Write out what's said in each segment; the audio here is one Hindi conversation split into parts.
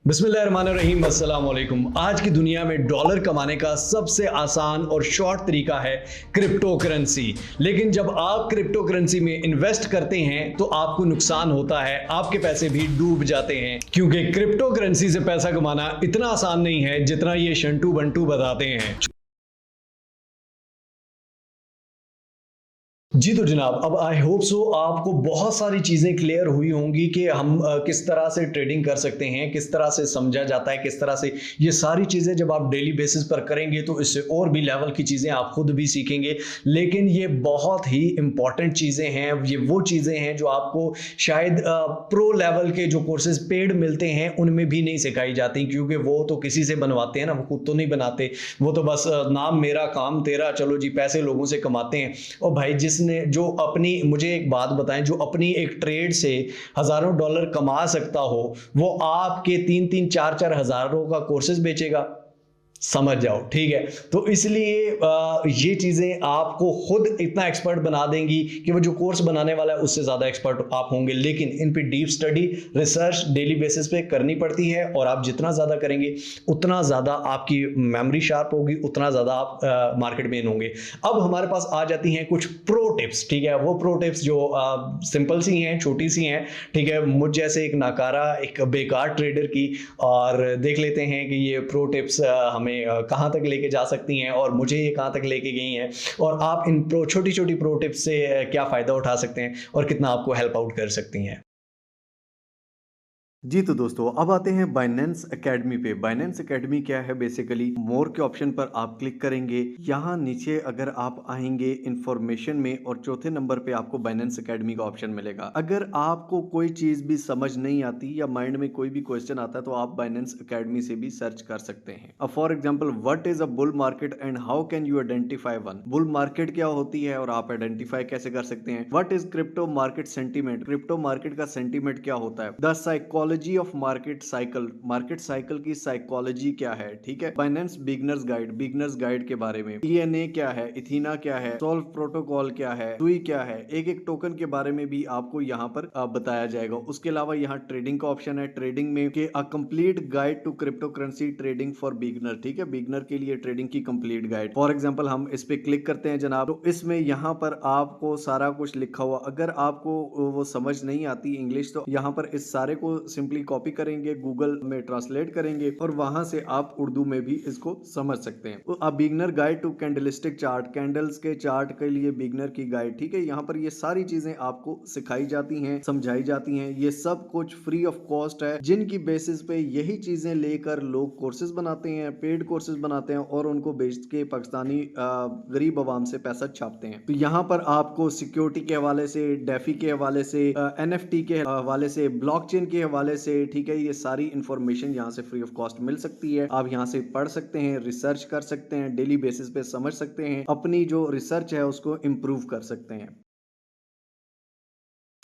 बिस्मिल्लाहिर्रहमानिर्रहीम, अस्सलाम वालेकुम। आज की दुनिया में डॉलर कमाने का सबसे आसान और शॉर्ट तरीका है क्रिप्टो करेंसी। लेकिन जब आप क्रिप्टो करेंसी में इन्वेस्ट करते हैं तो आपको नुकसान होता है, आपके पैसे भी डूब जाते हैं, क्योंकि क्रिप्टो करेंसी से पैसा कमाना इतना आसान नहीं है जितना ये शंटू बंटू बताते हैं। जी तो जनाब, अब आई होप सो आपको बहुत सारी चीज़ें क्लियर हुई होंगी कि हम किस तरह से ट्रेडिंग कर सकते हैं, किस तरह से समझा जाता है, किस तरह से ये सारी चीज़ें जब आप डेली बेसिस पर करेंगे तो इससे और भी लेवल की चीज़ें आप खुद भी सीखेंगे। लेकिन ये बहुत ही इंपॉर्टेंट चीज़ें हैं, ये वो चीज़ें हैं जो आपको शायद प्रो लेवल के जो कोर्सेज पेड मिलते हैं उनमें भी नहीं सिखाई जाती, क्योंकि वो तो किसी से बनवाते हैं ना, वो खुद तो नहीं बनाते। वो तो बस नाम मेरा काम तेरा, चलो जी पैसे लोगों से कमाते हैं। और भाई जिसने जो अपनी, मुझे एक बात बताएं, जो अपनी एक ट्रेड से हजारों डॉलर कमा सकता हो वो आपके 3-3 4-4 हजारों का कोर्सेज बेचेगा? समझ जाओ, ठीक है। तो इसलिए ये चीज़ें आपको खुद इतना एक्सपर्ट बना देंगी कि वो जो कोर्स बनाने वाला है उससे ज़्यादा एक्सपर्ट आप होंगे। लेकिन इन पे deep study, research daily basis पे करनी पड़ती है, और आप जितना ज़्यादा करेंगे उतना ज़्यादा आपकी मेमोरी शार्प होगी, उतना ज़्यादा आप मार्केट में इन होंगे। अब हमारे पास आ जाती हैं कुछ प्रो टिप्स, ठीक है। वो प्रो टिप्स जो सिंपल सी हैं, छोटी सी हैं, ठीक है, मुझ जैसे एक नाकारा, एक बेकार ट्रेडर की। और देख लेते हैं कि ये प्रो टिप्स हमें कहां तक लेके जा सकती हैं और मुझे ये कहां तक लेके गई हैं, और आप इन छोटी छोटी प्रो टिप्स से क्या फायदा उठा सकते हैं और कितना आपको हेल्प आउट कर सकती हैं। जी तो दोस्तों, अब आते हैं बाइनेंस एकेडमी पे। बाइनेंस एकेडमी क्या है? बेसिकली मोर के ऑप्शन पर आप क्लिक करेंगे। यहाँ नीचे अगर आप आएंगे इंफॉर्मेशन में, और चौथे नंबर पे आपको बाइनेंस एकेडमी का ऑप्शन मिलेगा। अगर आपको कोई चीज भी समझ नहीं आती या माइंड में कोई भी क्वेश्चन आता है तो आप बाइनेंस एकेडमी से भी सर्च कर सकते हैं। अब for example, what is a bull market and how can you identify one? Bull market क्या होती है और आप आइडेंटिफाई कैसे कर सकते हैं? What is crypto market sentiment? Crypto market का सेंटीमेंट क्या होता है? The psychology of market cycle, market cycle की साइकोलॉजी क्या है, ठीक है। Finance beginners guide, beginners guide के बारे में। ईएनए क्या है, इथीना क्या है, सोल्व प्रोटोकॉल क्या है, सुई क्या है, एक एक टोकन के बारे में भी आपको यहाँ पर बताया जाएगा। उसके अलावा यहाँ ट्रेडिंग का ऑप्शन है। ट्रेडिंग में के a complete guide to crypto currency trading for beginner, ठीक है, बिगनर के लिए ट्रेडिंग की कंप्लीट गाइड। फॉर एग्जांपल हम इस पे क्लिक करते हैं जनाब, तो इसमें यहाँ पर आपको सारा कुछ लिखा हुआ, अगर आपको वो समझ नहीं आती इंग्लिश तो यहाँ पर इस सारे को सिंपली कॉपी करेंगे, गूगल में ट्रांसलेट करेंगे और वहां से आप उर्दू में भी इसको समझ सकते हैं। तो beginner guide to candlestick chart, candles के चार्ट के लिए बिगनर की गाइड, ठीक है। यहाँ पर ये सारी चीजें आपको सिखाई जाती हैं, समझाई जाती हैं। ये सब कुछ फ्री ऑफ कॉस्ट है, जिनकी बेसिस पे यही चीजें लेकर लोग कोर्सेज बनाते हैं, पेड कोर्सेज बनाते हैं और उनको बेच के पाकिस्तानी गरीब आवाम से पैसा छापते हैं। तो यहाँ पर आपको सिक्योरिटी के हवाले से, डेफी के हवाले से, एनएफटी के हवाले से, ब्लॉकचेन के हवाले से, ठीक है, ये सारी इंफॉर्मेशन यहाँ से फ्री ऑफ कॉस्ट मिल सकती है। आप यहाँ से पढ़ सकते हैं, रिसर्च कर सकते हैं, डेली बेसिस पे समझ सकते हैं, अपनी जो रिसर्च है उसको इम्प्रूव कर सकते हैं।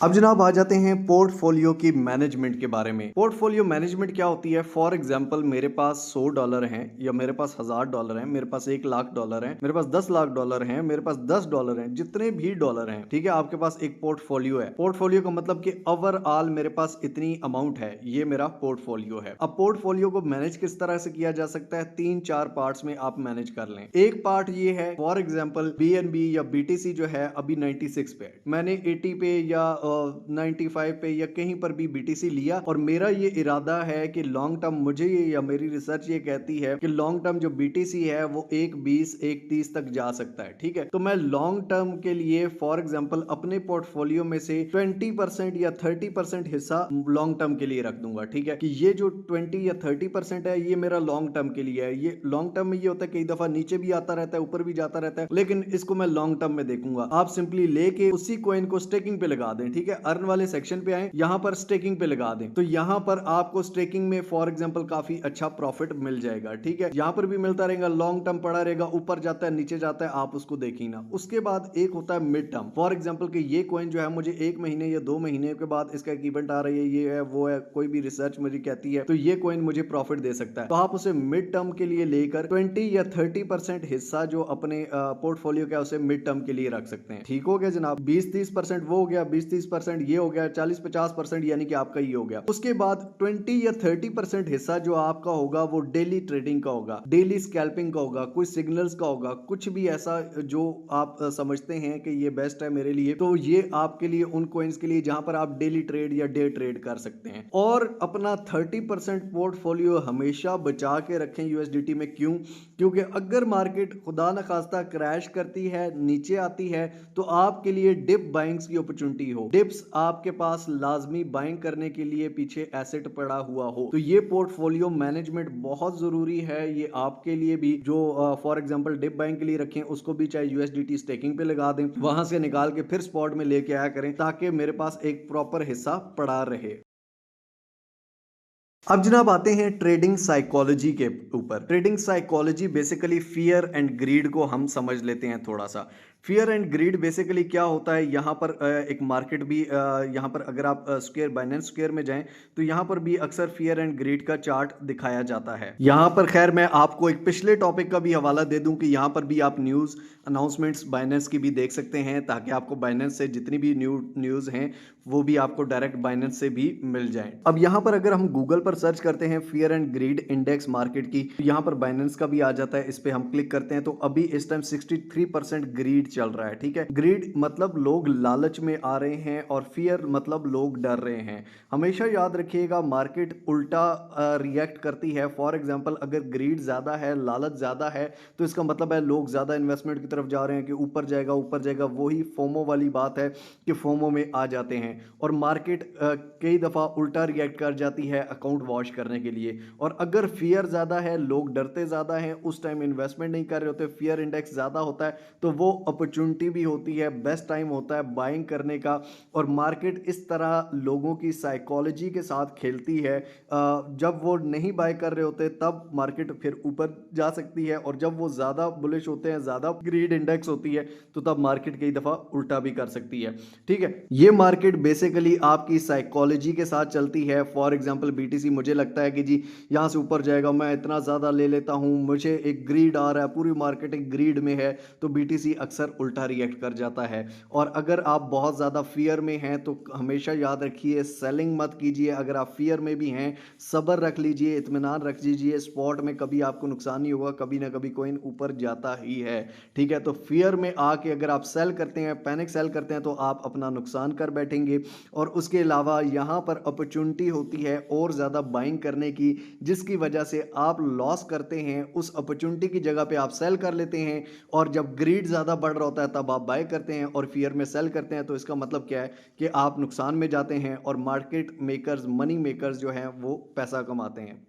अब जनाब आ जाते हैं पोर्टफोलियो की मैनेजमेंट के बारे में। पोर्टफोलियो मैनेजमेंट क्या होती है? फॉर एग्जांपल, मेरे पास $100 हैं, या मेरे पास $1000 हैं, मेरे पास $1,00,000 हैं, मेरे पास $10,00,000 हैं, मेरे पास $10 हैं, जितने भी डॉलर हैं, ठीक है, आपके पास एक पोर्टफोलियो है। पोर्टफोलियो का मतलब कि ओवरऑल मेरे पास इतनी अमाउंट है, ये मेरा पोर्टफोलियो है। अब पोर्टफोलियो को मैनेज किस तरह से किया जा सकता है? 3-4 पार्ट्स में आप मैनेज कर लें। एक पार्ट ये है, फॉर एग्जाम्पल BNB या BTC जो है अभी 96 पे, मैंने 80 पे या 95 पे या कहीं पर भी BTC लिया, और मेरा ये इरादा है कि लॉन्ग टर्म, मुझे ये या मेरी रिसर्च ये कहती है कि लॉन्ग टर्म जो BTC है वो 1.20 1.30 तक जा सकता है, ठीक है। तो मैं लॉन्ग टर्म के लिए फॉर एग्जांपल अपने पोर्टफोलियो में से 20% या 30% हिस्सा लॉन्ग टर्म के लिए रख दूंगा, ठीक है, कि ये जो 20 या 30% है ये मेरा लॉन्ग टर्म के लिए है। ये लॉन्ग टर्म में ये होता है कई दफा नीचे भी आता रहता है, ऊपर भी जाता रहता है, लेकिन इसको मैं लॉन्ग टर्म में देखूंगा। आप सिंपली लेके उसी कॉइन को स्टेकिंग पे लगा दें, ठीक है। अर्न वाले सेक्शन पे आए, यहां पर स्टेकिंग पे लगा दें, तो यहां पर आपको स्टेकिंग में फॉर एग्जांपल काफी अच्छा प्रॉफिट मिल जाएगा, ठीक है। यहां पर भी मिलता रहेगा, लॉन्ग टर्म पड़ा रहेगा, ऊपर जाता है नीचे जाता है, आप उसको देखिए ना। उसके बाद एक होता है मिड टर्म, फॉर एग्जांपल कि ये कॉइन जो है मुझे 1 महीने या 2 महीने के बाद इसका एक इवेंट आ रही है, ये है वो है, कोई भी रिसर्च मुझे कहती है तो ये कॉइन मुझे प्रॉफिट दे सकता है, तो आप उसे मिड टर्म के लिए लेकर 20 या 30% हिस्सा जो अपने पोर्टफोलियो का उसे मिड टर्म के लिए रख सकते हैं। ठीक हो गया जनाब। 20-30% वो हो गया, 20-30 20-30% ये हो गया, 40-50% यानी कि आपका ये हो गया। उसके बाद 20 या 30% हिस्सा जो आपका होगा वो डेली ट्रेडिंग का होगा, डेली स्कैल्पिंग का होगा, कुछ सिग्नल्स का होगा, कुछ भी ऐसा जो आप समझते हैं कि ये बेस्ट है मेरे लिए, तो ये आपके लिए उन कॉइन्स के लिए जहां पर आप डेली ट्रेड या डे ट्रेड कर सकते हैं। और अपना 30% पोर्टफोलियो हमेशा बचा के रखें यूएसडीटी में। क्यों? क्योंकि अगर मार्केट खुदा न खास्ता क्रैश करती है, नीचे आती है, तो आपके लिए डिप बाइंग्स की अपॉर्चुनिटी हो, डिप्स आपके पास लाजमी बाइंग करने के लिए पीछे एसेट पड़ा हुआ हो, तो ये पोर्टफोलियो मैनेजमेंट बहुत जरूरी है। ये आपके लिए भी जो फॉर एग्जांपल डिप बाइंग के लिए रखें, उसको भी चाहे यूएसडीटी स्टेकिंग पे लगा दें, वहां से निकाल के फिर स्पॉट में लेके आया करें, ताकि मेरे पास एक प्रॉपर हिस्सा पड़ा रहे। अब जनाब आते हैं ट्रेडिंग साइकोलॉजी के ऊपर। Trading psychology basically fear and greed को हम समझ लेते हैं थोड़ा सा। फियर एंड ग्रीड बेसिकली क्या होता है, यहाँ पर एक मार्केट भी यहाँ पर अगर आप स्क्वायर बाइनेंस स्क्वायर में जाएं तो यहाँ पर भी अक्सर फियर एंड ग्रीड का चार्ट दिखाया जाता है। यहाँ पर खैर मैं आपको एक पिछले टॉपिक का भी हवाला दे दूं कि यहाँ पर भी आप न्यूज़ अनाउंसमेंट्स बाइनेंस की भी देख सकते हैं, ताकि आपको बाइनेंस से जितनी भी न्यूज़ हैं वो भी आपको डायरेक्ट बाइनेंस से भी मिल जाए। अब यहाँ पर अगर हम गूगल पर सर्च करते हैं fear and greed index market की, तो यहाँ पर बाइनेंस का भी आ जाता है, इस पे हम क्लिक करते हैं तो अभी इस टाइम 63% ग्रीड चल रहा है। ठीक है, ग्रीड मतलब लोग लालच में आ रहे हैं और फियर मतलब लोग डर रहे हैं। हमेशा याद रखिएगा मार्केट उल्टा रिएक्ट करती है। फॉर एग्जांपल अगर ग्रीड ज्यादा है, लालच ज्यादा है, तो इसका मतलब है लोग ज्यादा इन्वेस्टमेंट की तरफ जा रहे हैं कि ऊपर जाएगा ऊपर जाएगा। वही फोमो वाली बात है कि फोमो में आ जाते हैं और मार्केट कई दफा उल्टा रिएक्ट कर जाती है अकाउंट वॉश करने के लिए। और अगर फियर ज्यादा है, लोग डरते ज्यादा हैं, उस टाइम इन्वेस्टमेंट नहीं कर रहे होते, फियर इंडेक्स ज्यादा होता है, तो वो अपॉर्चुनिटी भी होती है, बेस्ट टाइम होता है बाइंग करने का। और मार्केट इस तरह लोगों की साइकोलॉजी के साथ खेलती है। जब वो नहीं बाय कर रहे होते तब मार्केट फिर ऊपर जा सकती है, और जब वो ज्यादा बुलिश होते हैं, ज्यादा ग्रीड इंडेक्स होती है, तो तब मार्केट कई दफा उल्टा भी कर सकती है। ठीक है, ये मार्केट बेसिकली आपकी साइकोलॉजी के साथ चलती है। फॉर एग्जांपल बीटीसी, मुझे लगता है कि जी यहां से ऊपर जाएगा, मैं इतना ज्यादा ले लेता हूं, मुझे एक ग्रीड आ रहा है, पूरी मार्केट एक ग्रीड में है, तो बीटीसी अक्सर उल्टा रिएक्ट कर जाता है। और अगर आप बहुत ज्यादा फियर में हैं तो हमेशा याद रखिए सेलिंग मत कीजिए। अगर आप फियर में भी हैं, सब्र रख लीजिए, इत्मीनान रख लीजिए, स्पॉट में कभी आपको नुकसान नहीं होगा, कभी ना कभी कॉइन ऊपर जाता ही है। ठीक है, तो फियर में आके अगर आप सेल करते हैं, पैनिक सेल करते हैं, तो आप अपना नुकसान कर बैठेंगे। और उसके अलावा यहाँ पर अपॉर्चुनिटी होती है और ज़्यादा बाइंग करने की, जिसकी वजह से आप लॉस करते हैं। उस अपॉर्चुनिटी की जगह पे आप सेल कर लेते हैं, और जब ग्रीड ज़्यादा बढ़ रहा होता है तब आप बाय करते हैं और फियर में सेल करते हैं। तो इसका मतलब क्या है कि आप नुकसान में जाते हैं और मार्केट मेकर्स, मनी मेकर्स जो हैं वो पैसा कमाते हैं।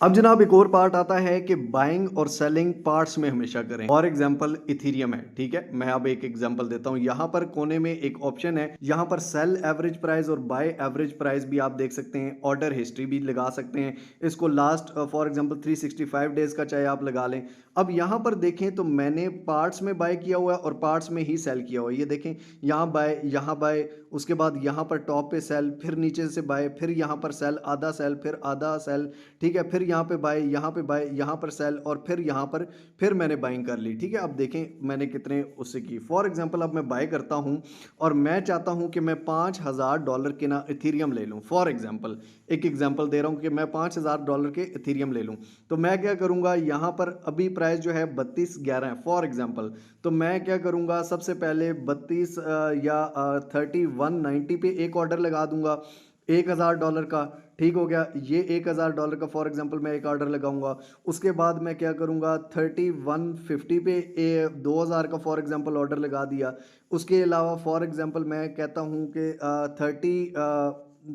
अब जनाब एक और पार्ट आता है कि बाइंग और सेलिंग पार्ट्स में हमेशा करें। फॉर एग्जांपल इथीरियम है, ठीक है, मैं अब एक एग्जांपल देता हूं। यहां पर कोने में एक ऑप्शन है, यहां पर सेल एवरेज प्राइस और बाय एवरेज प्राइस भी आप देख सकते हैं, ऑर्डर हिस्ट्री भी लगा सकते हैं इसको, लास्ट फॉर एग्जांपल 365 डेज का चाहे आप लगा लें। अब यहां पर देखें तो मैंने पार्ट्स में बाय किया हुआ है और पार्ट्स में ही सेल किया हुआ है। ये देखें, यहाँ बाय, उसके बाद यहाँ पर टॉप पे सेल, फिर नीचे से बाय, फिर यहाँ पर सेल, आधा सेल, फिर आधा सेल। ठीक है, फिर यहाँ पे बाय, यहाँ पे बाय, यहाँ पर सेल, और फिर यहाँ पर फिर मैंने बाइंग कर ली। ठीक है, अब देखें मैंने कितने उससे की। फॉर एग्जांपल अब मैं बाय करता हूँ और मैं चाहता हूँ कि मैं $5000 के ना इथीरियम ले लूँ। फॉर एग्जांपल एक एग्जांपल दे रहा हूँ कि मैं $5000 के इथीरियम ले लूँ, तो मैं क्या करूँगा, यहाँ पर अभी प्राइस जो है 3211 है फॉर एग्जांपल। तो मैं क्या करूँगा, सबसे पहले 32 या 3190 पे एक ऑर्डर लगा दूंगा $1000 का। ठीक हो गया, ये $1000 का फॉर एग्जांपल मैं एक ऑर्डर लगाऊंगा। उसके बाद मैं क्या करूंगा, 3150 पे 2000 का फॉर एग्जांपल ऑर्डर लगा दिया। उसके अलावा फॉर एग्जांपल मैं कहता हूं कि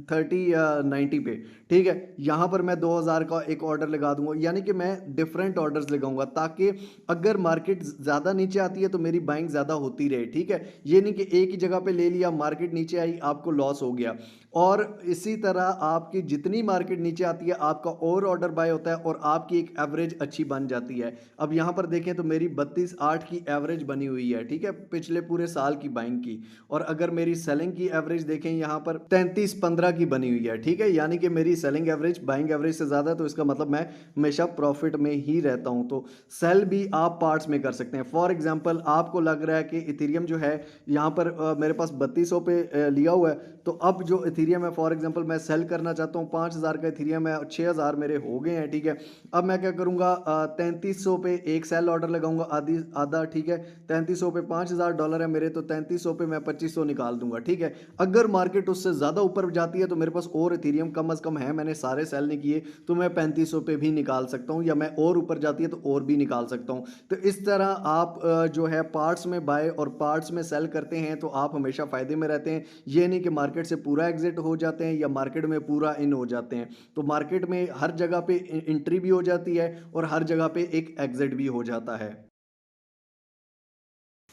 3090 पे, ठीक है, यहाँ पर मैं 2000 का एक ऑर्डर लगा दूंगा। यानी कि मैं डिफरेंट ऑर्डर्स लगाऊंगा, ताकि अगर मार्केट ज़्यादा नीचे आती है तो मेरी बाइंग ज़्यादा होती रहे। ठीक है, ये नहीं कि एक ही जगह पे ले लिया, मार्केट नीचे आई, आपको लॉस हो गया। और इसी तरह आपकी जितनी मार्केट नीचे आती है आपका और ऑर्डर बाय होता है और आपकी एक एवरेज अच्छी बन जाती है। अब यहाँ पर देखें तो मेरी 32.8 की एवरेज बनी हुई है। ठीक है, पिछले पूरे साल साल की बाइंग की, और अगर मेरी सेलिंग की एवरेज देखें यहाँ पर 33-15 की बनी हुई है, ठीक है, यानी कि मेरी सेलिंग एवरेज बाइंग एवरेज से ज़्यादा है, तो इसका मतलब मैं हमेशा प्रॉफिट में ही रहता हूँ। तो सेल भी आप पार्ट्स में कर सकते हैं। फॉर एग्जांपल आपको लग रहा है कि इथेरियम जो है यहाँ पर मेरे पास 3200 पे लिया हुआ है, तो अब जो इथेरियम है फॉर एग्जांपल मैं सेल करना चाहता हूँ, 5000 का इथेरियम है, 6000 मेरे हो गए हैं, ठीक है। अब मैं क्या करूँगा, 3300 पे एक सेल ऑर्डर लगाऊंगा, आधी आधा, ठीक है। 3300 पे $5000 है मेरे, तो 3300 पे मैं 2500 निकाल दूंगा, ठीक है। अगर मार्केट उससे ज़्यादा ऊपर जाती है तो मेरे पास और इथेरियम कम अज़ कम है, मैंने सारे सेल नहीं किए, तो मैं 3500 पे भी निकाल सकता हूँ, या मैं और ऊपर जाती है तो और भी निकाल सकता हूँ। तो इस तरह आप जो है पार्ट्स में बाय और पार्ट्स में सेल करते हैं तो आप हमेशा फ़ायदे में रहते हैं। ये नहीं कि मार्केट से पूरा एग्जिट हो जाते हैं या मार्केट में पूरा इन हो जाते हैं। तो मार्केट में हर जगह पे एंट्री भी हो जाती है और हर जगह पे एक एग्जिट भी हो जाता है।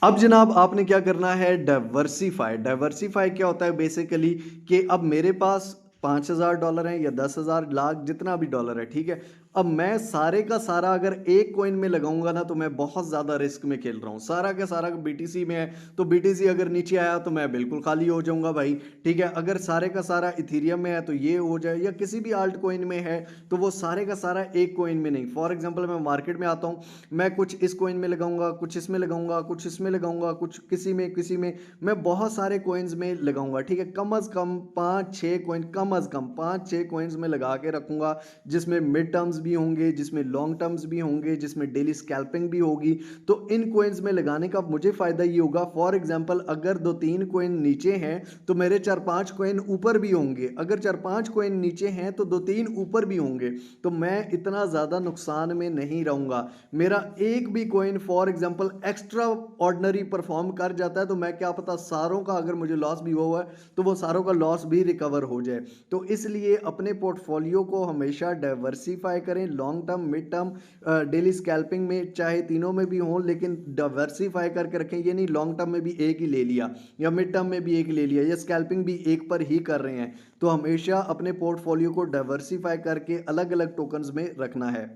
अब जनाब आपने क्या करना है, डाइवर्सिफाई। डाइवर्सिफाई क्या होता है बेसिकली, कि अब मेरे पास $5000 हैं या 10,000 लाख जितना भी डॉलर है, ठीक है। अब मैं सारे का सारा अगर एक कॉइन में लगाऊंगा ना, तो मैं बहुत ज्यादा रिस्क में खेल रहा हूं। सारा का सारा बीटीसी में है, तो बीटीसी अगर नीचे आया तो मैं बिल्कुल खाली हो जाऊंगा भाई, ठीक है। अगर सारे का सारा इथेरियम में है तो ये हो जाए, या किसी भी आल्ट कॉइन में है तो वो सारे का सारा एक कॉइन में नहीं। फॉर एग्जाम्पल मैं मार्केट में आता हूं, मैं कुछ इस कॉइन में लगाऊंगा, कुछ इसमें लगाऊंगा, कुछ इसमें लगाऊंगा, कुछ किसी में मैं बहुत सारे कॉइन्स में लगाऊंगा, ठीक है। कम अज कम 5-6 कॉइन, कम अज कम 5-6 कॉइन्स में लगा के रखूंगा, जिसमें मिड टर्म्स भी होंगे, जिसमें लॉन्ग टर्म्स भी होंगे, जिसमें डेली स्कैल्पिंग भी होगी। तो इन कॉइन्स में लगाने का मुझे फायदा ये होगा, फॉर एग्जांपल अगर 2-3 कॉइन नीचे हैं तो मेरे 4-5 कॉइन ऊपर भी होंगे, अगर 4-5 कॉइन नीचे हैं तो 2-3 ऊपर भी होंगे, तो मैं इतना ज्यादा नुकसान में नहीं रहूंगा। मेरा एक भी coin for example extra ordinary perform कर जाता है तो मैं क्या पता सारों का अगर मुझे लॉस भी हुआ है तो वो सारों का लॉस भी रिकवर हो जाए। तो इसलिए अपने पोर्टफोलियो को हमेशा डाइवर्सिफाई करें, long term, mid term, daily scalping में, चाहे तीनों में भी हों, लेकिन डाइवर्सिफाई करके रखें। ये नहीं लॉन्ग टर्म में भी एक ही ले लिया या मिड टर्म में भी एक ले लिया या स्कैल्पिंग भी एक पर ही कर रहे हैं। तो हमेशा अपने पोर्टफोलियो को डाइवर्सिफाई करके अलग अलग टोकन्स में रखना है।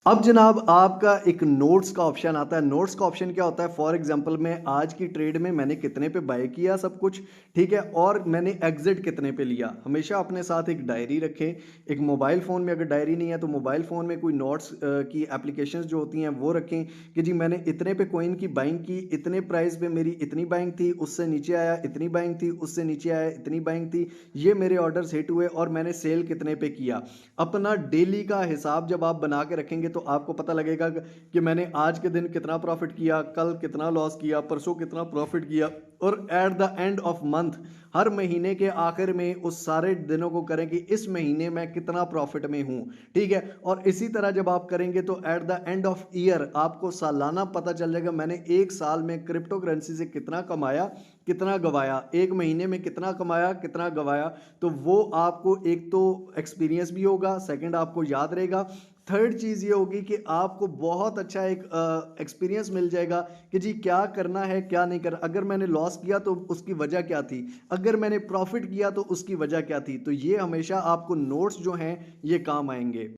अब जनाब आपका एक नोट्स का ऑप्शन आता है। नोट्स का ऑप्शन क्या होता है, फॉर एग्जांपल मैं आज की ट्रेड में मैंने कितने पे बाय किया सब कुछ, ठीक है, और मैंने एग्जिट कितने पे लिया। हमेशा अपने साथ एक डायरी रखें। एक मोबाइल फ़ोन में अगर डायरी नहीं है तो मोबाइल फ़ोन में कोई नोट्स की एप्लीकेशंस जो होती हैं वो रखें कि जी मैंने इतने पे कॉइन की बाइंग की, इतने प्राइस पे मेरी इतनी बाइंग थी, उससे नीचे आया इतनी बाइंग थी, उससे नीचे आया इतनी बाइंग थी, ये मेरे ऑर्डर्स हिट हुए और मैंने सेल कितने पे किया। अपना डेली का हिसाब जब आप बना के रखेंगे तो आपको पता लगेगा कि मैंने आज के दिन कितना प्रॉफिट किया, कल कितना लॉस किया, परसों कितना प्रॉफिट किया, और at the end of month, हर महीने के आखिर में उस सारे दिनों को करें कि इस महीने में कितना प्रॉफिट में हूं, ठीक है। और इसी तरह जब आप करेंगे तो eight the end of year आपको सालाना पता चल जाएगा मैंने एक साल में क्रिप्टो करेंसी से कितना कमाया, कितना गवाया, एक महीने में कितना कमाया, कितना गवाया। तो वो आपको एक तो एक्सपीरियंस भी होगा, सेकंड आपको याद रहेगा, थर्ड चीज़ ये होगी कि आपको बहुत अच्छा एक एक्सपीरियंस मिल जाएगा कि जी क्या करना है क्या नहीं करना। अगर मैंने लॉस किया तो उसकी वजह क्या थी, अगर मैंने प्रॉफिट किया तो उसकी वजह क्या थी। तो ये हमेशा आपको नोट्स जो हैं ये काम आएंगे।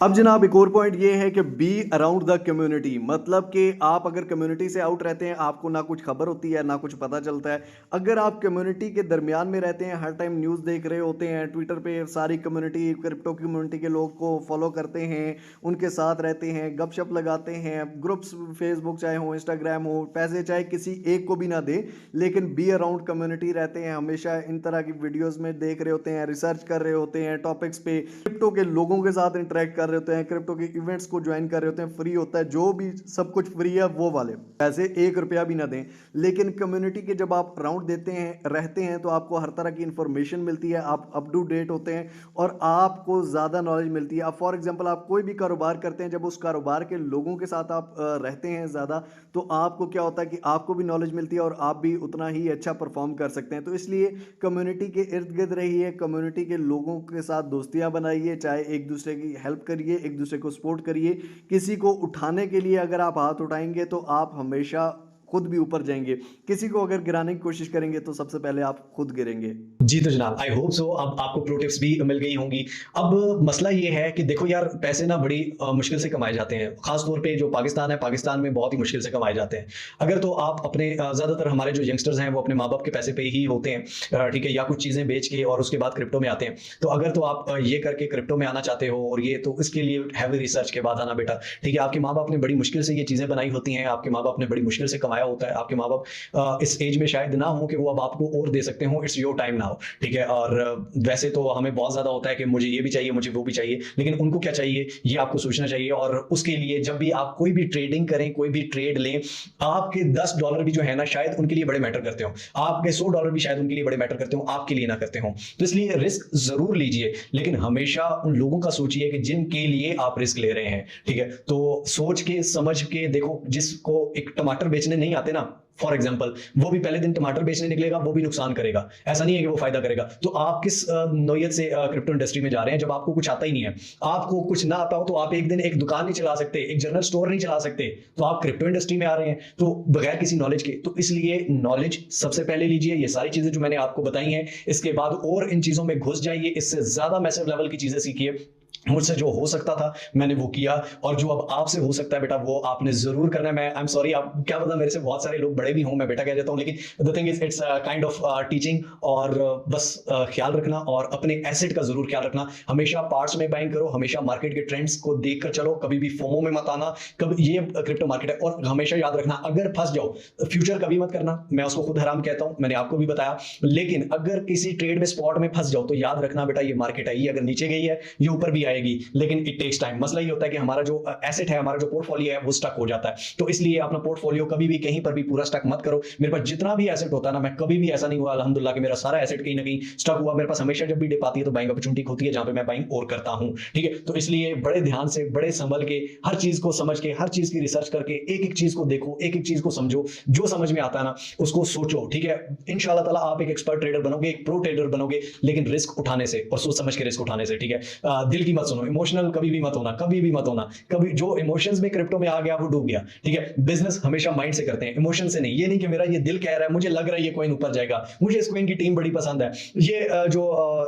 अब जनाब एक और पॉइंट ये है कि बी अराउंड द कम्युनिटी, मतलब कि आप अगर कम्युनिटी से आउट रहते हैं आपको ना कुछ खबर होती है ना कुछ पता चलता है। अगर आप कम्युनिटी के दरमियान में रहते हैं, हर टाइम न्यूज़ देख रहे होते हैं, ट्विटर पे सारी कम्युनिटी, क्रिप्टो कम्युनिटी के लोग को फॉलो करते हैं, उनके साथ रहते हैं, गपशप लगाते हैं, ग्रुप्स फेसबुक चाहे हो, इंस्टाग्राम हो, पैसे चाहे किसी एक को भी ना दे, लेकिन बी अराउंड कम्युनिटी रहते हैं, हमेशा इन तरह की वीडियोज़ में देख रहे होते हैं, रिसर्च कर रहे होते हैं टॉपिक्स पे, क्रिप्टो के लोगों के साथ इंटरेक्ट कर रहे होते हैं, क्रिप्टो के इवेंट्स को ज्वाइन कर रहे होते हैं, फ्री होता है, जो भी सब कुछ फ्री है वो वाले पैसे 1 रुपया भी ना दें। लेकिन कम्युनिटी के जब आप राउंड देते हैं रहते हैं तो आपको हर तरह की इंफॉर्मेशन मिलती है, आप अप टू डेट होते हैं और आपको ज़्यादा नॉलेज मिलती है। आप फॉर एग्जांपल आप कोई भी कारोबार करते हैं, जब उस कारोबार के लोगों के साथ आप रहते हैं ज़्यादा, तो आपको क्या होता है कि आपको भी नॉलेज मिलती है और आप भी उतना ही अच्छा परफॉर्म कर सकते हैं। तो इसलिए कम्युनिटी के इर्द गिर्द रहिए, कम्युनिटी के लोगों के साथ दोस्तियां बनाइए, चाहे एक दूसरे की हेल्प करिए, एक दूसरे को सपोर्ट करिए। किसी को उठाने के लिए अगर आप हाथ उठाएंगे तो आप हमेशा खुद भी ऊपर जाएंगे। किसी को अगर गिराने की कोशिश करेंगे तो सबसे पहले आप खुद गिरेंगे। जी तो जनाब, आई होप सो अब आपको प्रो टिप्स भी मिल गई होंगी। अब मसला ये है कि देखो यार, पैसे ना बड़ी मुश्किल से कमाए जाते हैं, खास तौर पे जो पाकिस्तान है, पाकिस्तान में बहुत ही मुश्किल से कमाए जाते हैं। अगर तो आप अपने ज्यादातर हमारे जो यंगस्टर्स हैं वो अपने माँ बाप के पैसे पे ही होते हैं, ठीक है, या कुछ चीजें बेच के और उसके बाद क्रिप्टो में आते हैं। तो अगर तो आप ये करके क्रिप्टो में आना चाहते हो और ये, तो इसके लिए हैवी रिसर्च के बाद आना बेटा, ठीक है। आपके माँ बाप ने बड़ी मुश्किल से ये चीजें बनाई होती हैं, आपके माँ बाप ने बड़ी मुश्किल से कमाया होता है। आपके माँ बाप इस एज में शायद ना हो कि वो अब आपको और दे सकते हो, इट्स योर टाइम नाउ, ठीक है। और वैसे तो हमें बहुत ज्यादा होता है कि मुझे ये भी चाहिए, मुझे वो भी चाहिए, लेकिन उनको क्या चाहिए ये आपको सोचना चाहिए। और उसके लिए जब भी आप कोई भी ट्रेडिंग करें, कोई भी ट्रेड लें, आपके $10 भी जो है ना, शायद उनके लिए बड़े मैटर करते हो, आपके $100 भी शायद उनके लिए बड़े मैटर करते हो, आपके लिए ना करते हो। तो इसलिए रिस्क जरूर लीजिए, लेकिन हमेशा उन लोगों का सोचिए कि जिनके लिए आप रिस्क ले रहे हैं, ठीक है। तो सोच के समझ के देखो, जिसको एक टमाटर बेचने नहीं आते ना, फॉर एग्जाम्पल, वो भी पहले दिन टमाटर बेचने निकलेगा, वो भी नुकसान करेगा, ऐसा नहीं है कि वो फायदा करेगा। तो आप किस नौयत से क्रिप्टो इंडस्ट्री में जा रहे हैं जब आपको कुछ आता ही नहीं है? आपको कुछ ना आता हो तो आप एक दिन एक दुकान नहीं चला सकते, एक जनरल स्टोर नहीं चला सकते, तो आप क्रिप्टो इंडस्ट्री में आ रहे हैं तो बगैर किसी नॉलेज के। तो इसलिए नॉलेज सबसे पहले लीजिए, ये सारी चीजें जो मैंने आपको बताई हैं, इसके बाद और इन चीजों में घुस जाइए, इससे ज्यादा मैसिव लेवल की चीजें सीखिए। मुझसे जो हो सकता था मैंने वो किया, और जो अब आपसे हो सकता है बेटा वो आपने जरूर करना है। मैं आई एम सॉरी, आप क्या पता मेरे से बहुत सारे लोग बड़े भी हों, मैं बेटा कह देता हूं, लेकिन the thing is it's kind of teaching. और बस ख्याल रखना और अपने एसेट का जरूर ख्याल रखना। हमेशा पार्ट्स में बाइंग करो, हमेशा मार्केट के ट्रेंड्स को देखकर चलो, कभी भी फोमो में मत आना। कभी ये क्रिप्टो मार्केट है, और हमेशा याद रखना, अगर फंस जाओ फ्यूचर कभी मत करना, मैं उसको खुद हराम कहता हूं, मैंने आपको भी बताया। लेकिन अगर किसी ट्रेड में स्पॉट में फंस जाओ तो याद रखना बेटा, ये मार्केट है, ये अगर नीचे गई है ये ऊपर भी आएगी, लेकिन इट टेक्स टाइम। मसला ये होता है कि हमारा जो एसेट है, हमारा जो पोर्टफोलियो है, वो स्टक हो जाता है। तो इसलिए अपना पोर्टफोलियो कभी भी कहीं पर भी पूरा स्टक मत करो। मेरे पास जितना भी एसेट होता है ना, मैं कभी भी ऐसा नहीं हुआ अल्हम्दुलिल्लाह कि मेरा सारा एसेट कहीं ना कहीं स्टक हुआ। मेरे पास हमेशा जब भी डिप आती है तो बाइंग अपॉर्चुनिटी होती है जहां पे मैं बाइंग और करता हूं, ठीक है। तो इसलिए बड़े ध्यान से, बड़े संभल के, हर चीज को समझ के, हर चीज की रिसर्च करके, एक एक चीज को देखो, एक एक चीज को समझो, जो समझ में आता है ना उसको सोचो, ठीक है। इंशाल्लाह ताला आप एक एक्सपर्ट ट्रेडर बनोगे, एक प्रो ट्रेडर बनोगे, लेकिन रिस्क उठाने से और सोच समझ के रिस्क उठाने से, ठीक है। दिल की मत सुनो, इमोशनल कभी भी मत होना, कभी भी मत होना। कभी जो इमोशंस में क्रिप्टो में आ गया वो डूब गया, ठीक है। बिजनेस हमेशा माइंड से करते हैं, इमोशन से नहीं। ये नहीं कि मेरा ये दिल कह रहा है, मुझे लग रहा है ये कॉइन ऊपर जाएगा, मुझे इस कॉइन की टीम बड़ी पसंद है, ये जो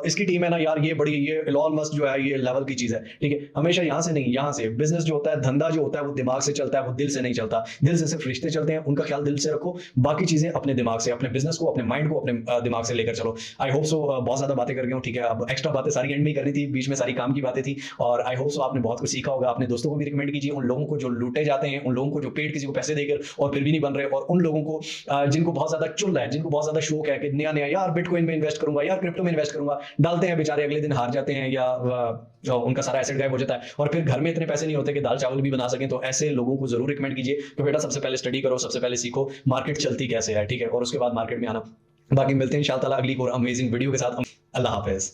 इसकी टीम है ना यार, ये बड़ी, ये इलॉन मस्क जो है ये लेवल की चीज है, ठीक है। हमेशा यहां से नहीं, यहां से। बिजनेस जो होता है, धंधा जो होता है, वो दिमाग से चलता है, वो दिल से नहीं चलता। दिल से सिर्फ रिश्ते चलते हैं, उनका ख्याल दिल से रखो, बाकी चीजें अपने दिमाग से, अपने बिजनेस को, अपने माइंड को अपने दिमाग से लेकर चलो। आई होप सो बहुत ज्यादा बातें कर गया हूं, ठीक है। अब एक्स्ट्रा बातें सारी एंड में ही करनी थी, बीच में सारी काम की बातें थी, और आई होप सो आपने बहुत कुछ सीखा होगा। अपने दोस्तों को भी रिकमेंड कीजिए, उन लोगों को जो लूटे जाते हैं, उन लोगों को जो पेड किसी को पैसे देकर और फिर भी नहीं बन रहे, और उन लोगों को जिनको बहुत ज्यादा चुल है, जिनको बहुत ज्यादा शौक है कि नया नया यार बिटकॉइन में इन्वेस्ट करूंगा, यार क्रिप्टो में इन्वेस्ट करूंगा, डालते हैं बेचारे, अगले दिन हार जाते हैं या उनका सारा एसेट गायब हो जाता है, और फिर घर में इतने पैसे नहीं होते कि दाल चावल भी बना सकें। तो ऐसे लोगों को जरूर रिकमेंड कीजिए कि बेटा सबसे पहले स्टडी करो, सबसे पहले सीखो मार्केट चलती कैसे है, ठीक है, और उसके बाद मार्केट में आना। बाकी मिलते हैं इंशाल्लाह अगली और अमेजिंग वीडियो के साथ। अल्लाह हाफिज।